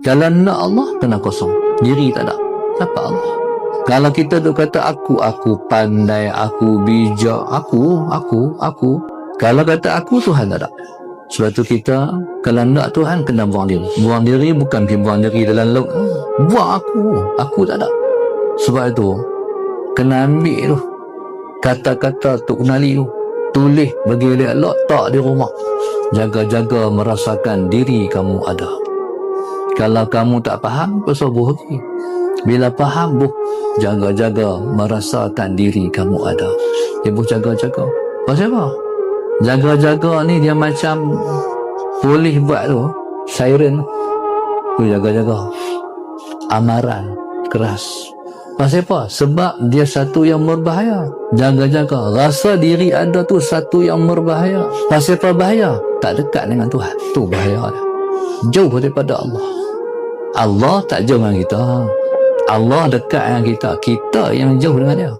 Kalau nak Allah, kena kosong. Diri tak ada. Siapa Allah? Kalau kita tu kata aku pandai, aku bijak, aku. Kalau kata aku, Tuhan tak ada. Sebab tu kita, kalau nak Tuhan, kena buang diri. Buang diri bukan buang diri dalam laut. Buang aku tak ada. Sebab itu, kena ambil tu kata-kata tu kenali tu. Tulis bagi elok, tak di rumah. Jaga-jaga merasakan diri kamu ada. Kalau kamu tak faham, pasal lagi. Bila faham, jaga-jaga merasakan diri kamu ada. Dia jaga-jaga. Pasal apa? Jaga-jaga ni dia macam polis buat tu, siren tu jaga-jaga. Amaran keras. Pasal apa? Sebab dia satu yang berbahaya. Jaga-jaga. Rasa diri ada tu satu yang berbahaya. Pasal apa bahaya? Tak dekat dengan Tuhan. Tu bahaya dia. Jauh daripada Allah. Allah tak jauh dengan kita. Allah dekat dengan kita. Kita yang jauh dengan dia.